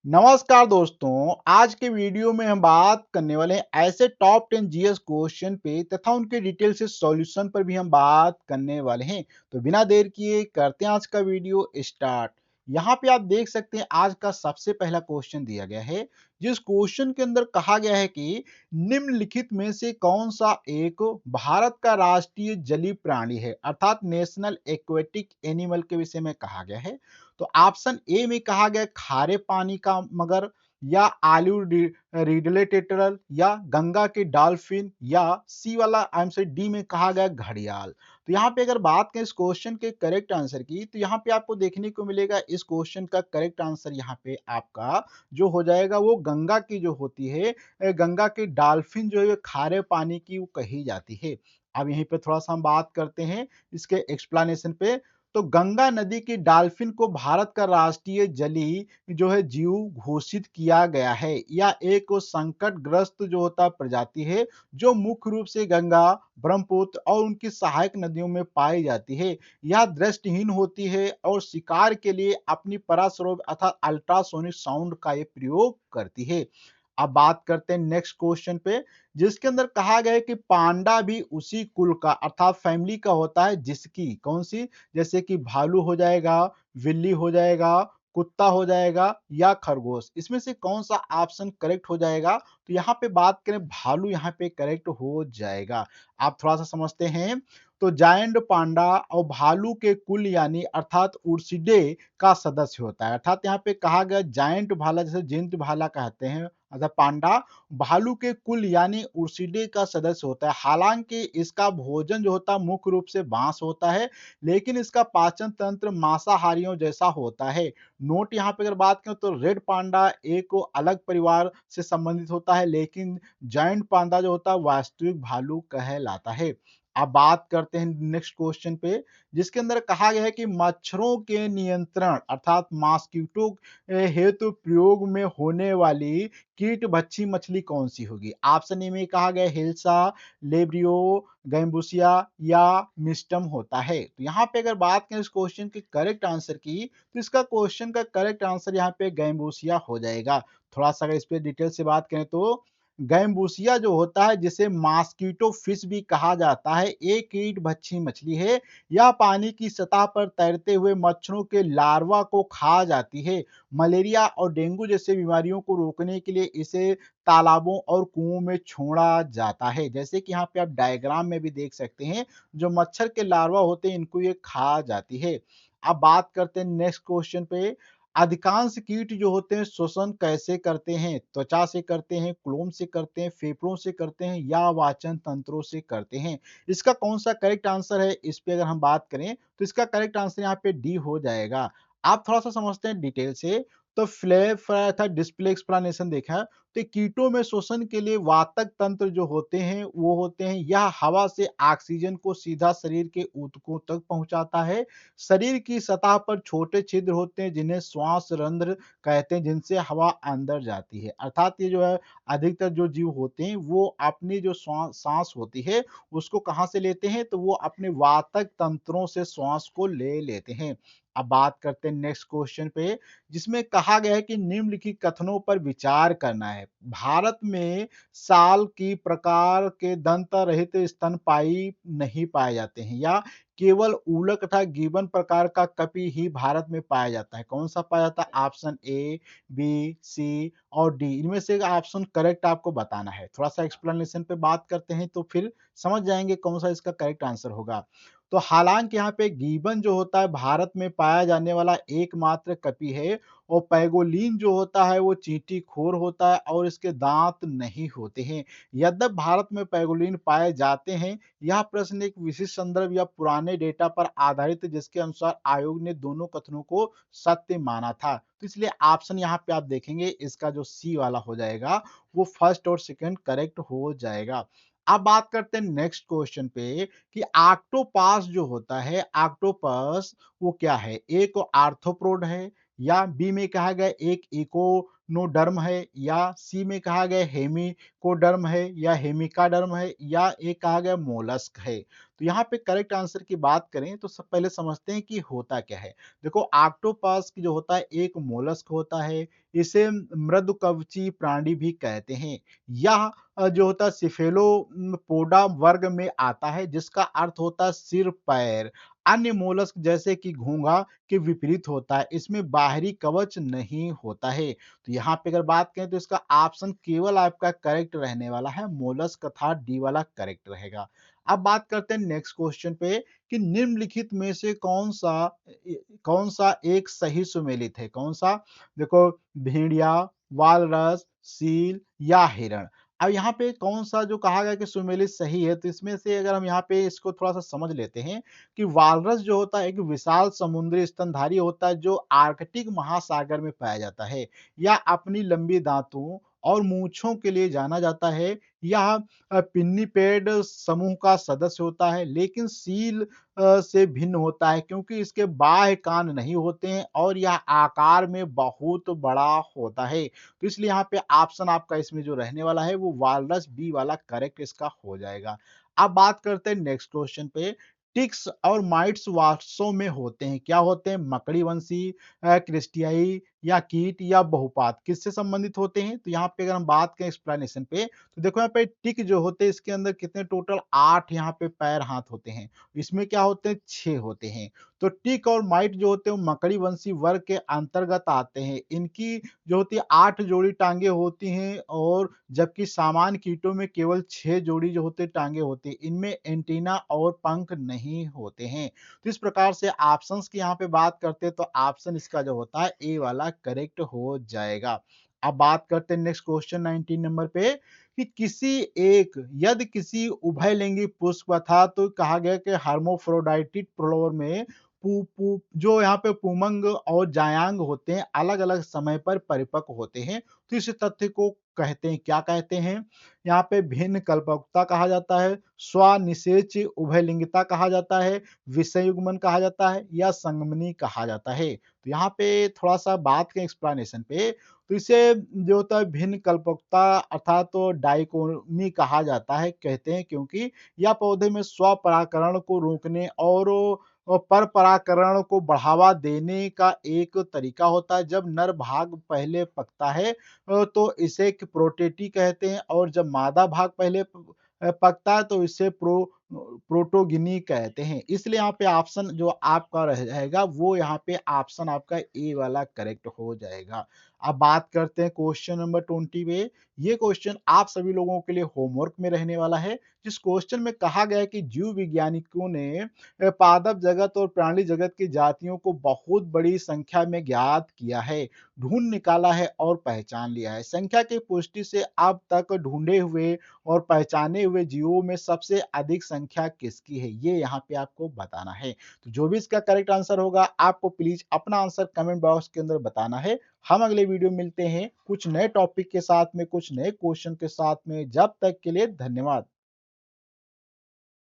नमस्कार दोस्तों, आज के वीडियो में हम बात करने वाले हैं ऐसे टॉप 10 जीएस क्वेश्चन पे तथा उनके डिटेल से सॉल्यूशन पर भी हम बात करने वाले हैं। तो बिना देर किए करते हैं आज का वीडियो स्टार्ट। यहाँ पे आप देख सकते हैं आज का सबसे पहला क्वेश्चन दिया गया है, जिस क्वेश्चन के अंदर कहा गया है कि निम्नलिखित में से कौन सा एक भारत का राष्ट्रीय जलीय प्राणी है, अर्थात नेशनल एक्वेटिक एनिमल के विषय में कहा गया है। तो ऑप्शन ए में कहा गया खारे पानी का मगर, या आलू रिडले टेटरल, या गंगा के डॉल्फिन, या सी वाला आंसर डी में कहा गया घड़ियाल। तो यहाँ पे अगर बात करें इस क्वेश्चन के करेक्ट आंसर की, तो यहाँ पे आपको देखने को मिलेगा इस क्वेश्चन का करेक्ट आंसर यहाँ पे आपका जो हो जाएगा वो गंगा की जो होती है, गंगा की डॉल्फिन जो है खारे पानी की वो कही जाती है। अब यहीं पे थोड़ा सा हम बात करते हैं इसके एक्सप्लेनेशन पे। तो गंगा नदी की डॉल्फिन को भारत का राष्ट्रीय जलीय जो है जीव घोषित किया गया है। यह एक संकटग्रस्त जो होता है प्रजाति है, जो मुख्य रूप से गंगा, ब्रह्मपुत्र और उनकी सहायक नदियों में पाई जाती है। यह दृष्टिहीन होती है और शिकार के लिए अपनी पराश्रव्य अर्थात अल्ट्रासोनिक साउंड का ये प्रयोग करती है। अब बात करते हैं नेक्स्ट क्वेश्चन पे, जिसके अंदर कहा गया है कि पांडा भी उसी कुल का अर्थात फैमिली का होता है, जिसकी कौन सी, जैसे कि भालू हो जाएगा, बिल्ली हो जाएगा, कुत्ता हो जाएगा, या खरगोश। इसमें से कौन सा ऑप्शन करेक्ट हो जाएगा? तो यहाँ पे बात करें भालू यहाँ पे करेक्ट हो जाएगा। आप थोड़ा सा समझते हैं। तो जायंट पांडा और भालू के कुल यानी अर्थात उर्सिडे का सदस्य होता है। अर्थात यहाँ पे कहा गया जायंट भाला, जैसे जिंत भाला कहते हैं, अर्थात पांडा भालू के कुल यानी उर्सिडे का सदस्य होता है। हालांकि इसका भोजन जो होता है मुख्य रूप से बांस होता है, लेकिन इसका पाचन तंत्र मांसाहारियों जैसा होता है। नोट यहाँ पे अगर बात करें तो रेड पांडा एक अलग परिवार से संबंधित होता है, लेकिन जायंट पांडा जो होता है वास्तविक भालू कहलाता है। अब बात करते हैं नेक्स्ट क्वेश्चन पे, जिसके अंदर कहा गया है कि मच्छरों के नियंत्रण अर्थात मॉस्किटो हेतु प्रयोग में होने वाली कीट भक्षी मछली कौन सी होगी? ऑप्शन ए में कहा गया हिल्सा, लेब्रियो, गैम्बुसिया, या मिस्टम होता है। तो यहाँ पे अगर बात करें इस क्वेश्चन के करेक्ट आंसर की, तो इसका क्वेश्चन का करेक्ट आंसर यहाँ पे गैम्बुसिया हो जाएगा। थोड़ा सा अगर इस पे डिटेल से बात करें तो गैम्बुसिया जो होता है, जिसे मॉस्किटो फिश भी कहा जाता है, एक कीट भक्षी मछली है। यह पानी की सतह पर तैरते हुए मच्छरों के लार्वा को खा जाती है। मलेरिया और डेंगू जैसे बीमारियों को रोकने के लिए इसे तालाबों और कुओं में छोड़ा जाता है। जैसे कि यहाँ पे आप डायग्राम में भी देख सकते हैं, जो मच्छर के लार्वा होते हैं इनको ये खा जाती है। अब बात करते हैं नेक्स्ट क्वेश्चन पे, अधिकांश कीट जो होते हैं श्वसन कैसे करते हैं? त्वचा से करते हैं, क्लोम से करते हैं, फेफड़ों से करते हैं, या वाचन तंत्रों से करते हैं? इसका कौन सा करेक्ट आंसर है, इस पे अगर हम बात करें तो इसका करेक्ट आंसर यहाँ पे डी हो जाएगा। आप थोड़ा सा समझते हैं डिटेल से। तो फ्लैप था डिस्प्ले एक्सप्लेनेशन देखा, तो कीटों में श्वसन के लिए वातक तंत्र जो होते हैं वो होते हैं, यह हवा से ऑक्सीजन को सीधा शरीर के ऊतकों तक पहुंचाता है। शरीर की सतह पर छोटे छिद्र होते हैं जिन्हें श्वास रंध्र कहते हैं, जिनसे हवा अंदर जाती है। अर्थात ये जो है अधिकतर जो जीव होते हैं वो अपनी जो सांस होती है उसको कहाँ से लेते हैं, तो वो अपने वातक तंत्रों से श्वास को ले लेते हैं। अब बात करते हैं नेक्स्ट क्वेश्चन पे, जिसमें कहा गया है कि निम्नलिखित कथनों पर विचार करना है। भारत में साल की प्रकार के दंत रहित स्तनपायी नहीं पाए जाते हैं, या केवल ऊलक तथा गिबन प्रकार का कपि ही भारत में पाया जाता है। कौन सा पाया जाता है? ऑप्शन ए, बी, सी और डी, इनमें से ऑप्शन करेक्ट आपको बताना है। थोड़ा सा एक्सप्लेनेशन पे बात करते हैं तो फिर समझ जाएंगे कौन सा इसका करेक्ट आंसर होगा। तो हालांकि यहाँ पे गिबन जो होता है भारत में पाया जाने वाला एकमात्र कपि है, और पैगोलिन जो होता है वो चींटी खोर होता है और इसके दांत नहीं होते हैं। यद्यपि भारत में पैगोलिन पाए जाते हैं, यह प्रश्न एक विशिष्ट संदर्भ या पुराने डेटा पर आधारित है, जिसके अनुसार आयोग ने दोनों कथनों को सत्य माना था। तो इसलिए ऑप्शन यहाँ पे आप देखेंगे इसका जो सी वाला हो जाएगा वो फर्स्ट और सेकंड करेक्ट हो जाएगा। अब बात करते हैं नेक्स्ट क्वेश्चन पे कि ऑक्टोपस जो होता है, ऑक्टोपस वो क्या है? एक आर्थ्रोपोड है, या बी में कहा गया एक इकोनोडर्म है, या सी में कहा गया हेमिकोडर्म है, या हेमिकाडर्म है, या एक कहा गया मोलस्क है। तो यहाँ पे करेक्ट आंसर की बात करें तो सब पहले समझते हैं कि होता क्या है। देखो ऑक्टोपस जो होता है एक मोलस्क होता है, इसे मृदुकवची प्राणी भी कहते हैं। यह जो होता है सिफेलोपोडा वर्ग में आता है जिसका अर्थ होता है सिर-पैर। अन्य मोलस्क जैसे कि घोंघा के विपरीत होता है, इसमें बाहरी कवच नहीं होता है। तो यहाँ पे अगर बात करें तो इसका ऑप्शन केवल आपका करेक्ट रहने वाला है, मोलस्क तथा डी वाला करेक्ट रहेगा। अब बात करते हैं नेक्स्ट क्वेश्चन पे कि निम्नलिखित में से कौन सा एक सही सुमेलित है? कौन-सा? देखो भेड़िया, वालरस, सील या हिरण। अब यहाँ पे कौन-सा जो कहा गया कि सुमेलित सही है, तो इसमें से अगर हम यहाँ पे इसको थोड़ा-सा समझ लेते हैं कि वालरस जो होता है एक विशाल समुद्री स्तनधारी होता है जो आर्कटिक महासागर में पाया जाता है। यह अपनी लंबी दाँतों और मूंछों के लिए जाना जाता है। यह पिन्नीपेड समूह का सदस्य होता है, लेकिन सील से भिन्न होता है क्योंकि इसके बाह्य कान नहीं होते हैं और यह आकार में बहुत बड़ा होता है। तो इसलिए यहाँ पे ऑप्शन आपका इसमें जो रहने वाला है वो वालरस बी वाला करेक्ट इसका हो जाएगा। अब बात करते हैं नेक्स्ट क्वेश्चन पे। टिक्स और माइट्स वास्तव में होते हैं, क्या होते हैं? मकड़ीवंशी, क्रिस्टियाई या कीट या बहुपात, किससे संबंधित होते हैं? तो यहाँ पे अगर हम बात करें एक्सप्लेनेशन पे, तो देखो यहाँ पे टिक जो होते हैं इसके अंदर कितने टोटल 8 यहाँ पे पैर हाथ होते हैं। इसमें क्या होते हैं? 6 होते हैं। तो टिक और माइट जो होते हैं वो मकड़ीवंशी वर्ग के अंतर्गत आते हैं। इनकी जो होती है 8 जोड़ी टाँगें होती हैं और जबकि सामान्य कीटों में केवल 6 जोड़ी जो होते हैं टाँगें होती हैं। इनमें एंटीना और पंख नहीं होते हैं। तो इस प्रकार से ऑप्शंस की यहाँ पे बात करते हैं तो ऑप्शन इसका जो होता है ए वाला करेक्ट हो जाएगा। अब बात करते हैं नेक्स्ट क्वेश्चन 19 नंबर पे कि यदि किसी उभयलिंगी पुष्प था तो कहा गया कि हर्माफ्रोडाइटिक फ्लावर में पू पू जो यहाँ पे पुमंग और जायांग होते हैं अलग-अलग समय पर परिपक्व होते हैं। तो इस तथ्य को कहते हैं क्या कहते हैं? यहाँ पे भिन्न कल्पकता कहा जाता है, स्वनिषेच उभयलिंगिता कहा जाता है, विषयुग्मन कहा जाता है या संगमनी कहा जाता है। तो यहाँ पे थोड़ा-सा बात करें एक्सप्लेनेशन पे तो इसे जो होता है भिन्न कल्पकता अर्थात तो डाइकोटोमी कहा जाता है कहते हैं क्योंकि यह पौधे में स्वपरागकरण को रोकने और परपरागकरण को बढ़ावा देने का एक तरीका होता है। जब नर भाग पहले पकता है तो इसे एक प्रोटेटी कहते हैं और जब मादा भाग पहले पकता है तो इसे प्रोटोगिनी कहते हैं। इसलिए यहाँ पे ऑप्शन जो आपका रह जाएगा वो यहाँ पे ऑप्शन आपका ए वाला करेक्ट हो जाएगा। अब बात करते हैं क्वेश्चन नंबर 20 पे। ये क्वेश्चन आप सभी लोगों के लिए होमवर्क में रहने वाला है। जिस क्वेश्चन में कहा गया है कि जीव वैज्ञानिकों ने पादप जगत और प्राणी जगत की जातियों को बहुत बड़ी संख्या में ज्ञात किया है, ढूँढ निकाला है और पहचान लिया है। संख्या की पुष्टि से अब तक ढूँढे हुए और पहचाने हुए जीवों में सबसे अधिक संख्या किसकी है? ये यहाँ पे आपको बताना है। तो जो भी इसका करेक्ट आंसर होगा, आपको प्लीज़ अपना आंसर कमेंट बॉक्स के अंदर बताना है। हम अगले वीडियो में मिलते हैं, कुछ नए टॉपिक के साथ में, कुछ नए क्वेश्चन के साथ में। जब तक के लिए धन्यवाद।